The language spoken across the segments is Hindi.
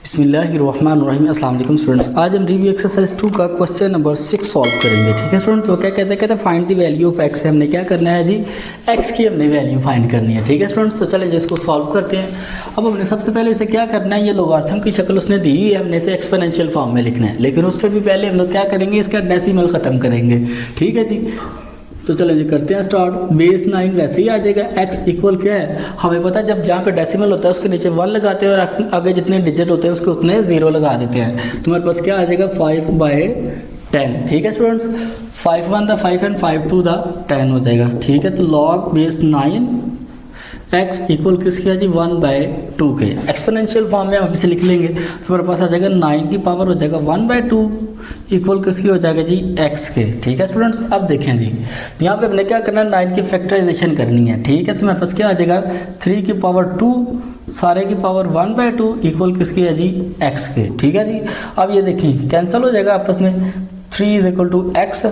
बिस्मिल्लाहिर्रहमानिर्रहीम। अस्सलाम वालेकुम स्टूडेंट्स, आज हम रिव्यू एक्सरसाइज 2 का क्वेश्चन नंबर 6 सॉल्व करेंगे। ठीक है स्टूडेंट, तो क्या कहते हैं find the value of x. हमने क्या करना है जी, एक्स की हमने वैल्यू फाइंड करनी है। ठीक है स्टूडेंट्स, तो चलें इसको सॉल्व करते हैं। अब हमने सबसे पहले इसे क्या करना है, ये लोगारिथम की शक्ल उसने दी है, हमने इसे एक्सपोनेंशियल फॉर्म में लिखना है। लेकिन उससे भी पहले हम लोग क्या करेंगे, इसका डेसिमल ख़त्म करेंगे। ठीक है जी, तो चलो जी करते हैं स्टार्ट। बेस 9 वैसे ही आ जाएगा। x इक्वल क्या है, हमें पता है जब जहाँ पे डेसिमल होता है उसके नीचे 1 लगाते हैं और आगे जितने डिजिट होते हैं उसके उतने 0 लगा देते हैं। तो हमारे पास क्या आ जाएगा 5/10। ठीक है स्टूडेंट्स, 5 1 द 5 एंड 5 2 द 10 हो जाएगा। ठीक है, तो log बेस 9 x इक्वल किसकी है जी 1/2 के। एक्सपोनेंशियल फॉर्म में हम इसे लिख लेंगे तो हमारे पास आ जाएगा 9 की पावर हो जाएगा 1/2 इक्वल किसकी हो जाएगा जी x के। ठीक है स्टूडेंट्स, अब देखें जी यहाँ पे हमने क्या करना है, 9 की फैक्टराइजेशन करनी है। ठीक है, तो हमारे पास क्या आ जाएगा 3 की पावर 2 सारे की पावर 1/2 इक्वल किसकी है जी x के। ठीक है जी, अब ये देखिए कैंसिल हो जाएगा आपस में, 3 is equal to x.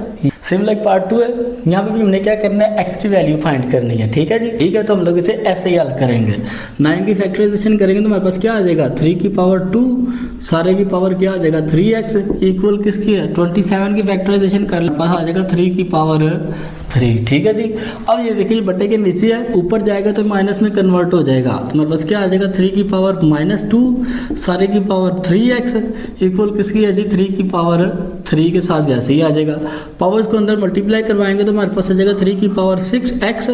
Same like part 2 है, यहाँ पे भी हमने क्या करना है x की वैल्यू फाइंड करनी है। ठीक है जी, ठीक है, तो हम लोग इसे ऐसे ही हल करेंगे। 9 की फैक्टराइजेशन करेंगे तो हमारे पास क्या आ जाएगा 3 की पावर 2 सारे की पावर क्या आ जाएगा 3x इक्वल किसकी है 27 की फैक्टराइजेशन कर पास आ जाएगा 3 की पावर 3। ठीक है जी, अब ये देखिए बट्टे के नीचे है, ऊपर जाएगा तो माइनस में कन्वर्ट हो जाएगा। तो हमारे पास क्या आ जाएगा 3 की पावर -2 सारे की पावर 3x इक्वल किसकी है जी 3 की पावर 3 के साथ वैसे ही आ जाएगा। पावर्स को अंदर मल्टीप्लाई करवाएंगे तो हमारे पास आ जाएगा 3 की पावर 6x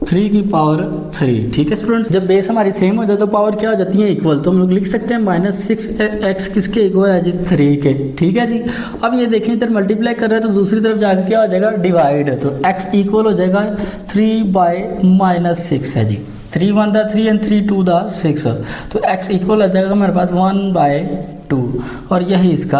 3 की पावर 3। ठीक है स्टूडेंट्स, जब बेस हमारी सेम हो जाए तो पावर क्या हो जाती है इक्वल, तो हम लोग लिख सकते हैं -6x किसके इक्वल है जी 3 के। ठीक है जी, अब ये देखें इधर मल्टीप्लाई कर रहे हैं तो दूसरी तरफ जाकर क्या हो जाएगा डिवाइड, तो x इक्वल हो जाएगा 3/-6 है जी। 3 1 द 3 एंड 3 2 द 6, तो x इक्वल हो जाएगा हमारे पास 1/2 और यही इसका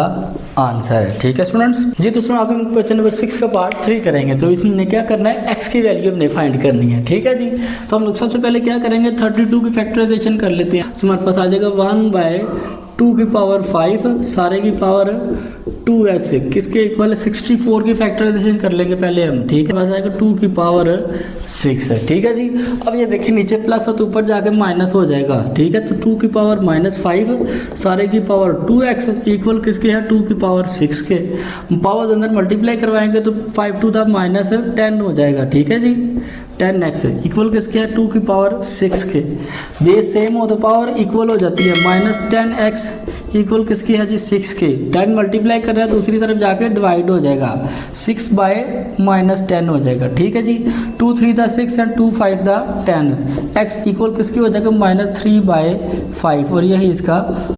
आंसर है। ठीक है स्टूडेंट्स जी, तो सुनो आगे क्वेश्चन नंबर 6 का पार्ट 3 करेंगे। तो इसमें क्या करना है, x की वैल्यू हमने फाइंड करनी है। ठीक है जी, तो हम लोग सबसे पहले क्या करेंगे 32 की फैक्टराइजेशन कर लेते हैं। तो हमारे पास आ जाएगा 1/2 की पावर 5 सारे की पावर 2x किसके इक्वल है 64 की फैक्टराइजेशन कर लेंगे पहले हम। ठीक है, पास आएगा 2 की पावर 6 है। ठीक है जी, अब ये देखिए नीचे प्लस है तो ऊपर जाके माइनस हो जाएगा। ठीक है, तो 2 की पावर -5 सारे की पावर 2x इक्वल किसके है 2 की पावर 6 के। पावर्स अंदर मल्टीप्लाई करवाएंगे तो 5 टू द -10 हो जाएगा। ठीक है जी, 10x इक्वल किसके है 2 की पावर 6 के। बेस सेम हो तो पावर इक्वल हो जाती है, -10x इक्वल किसकी है जी 6 के। 10 मल्टीप्लाई कर रहा है दूसरी तरफ जाके डिवाइड हो जाएगा, 6/-10 हो जाएगा। ठीक है जी, 2 3 the 6 and 2 5 the 10 x equal किसकी हो जाएगा -3/5 और यही इसका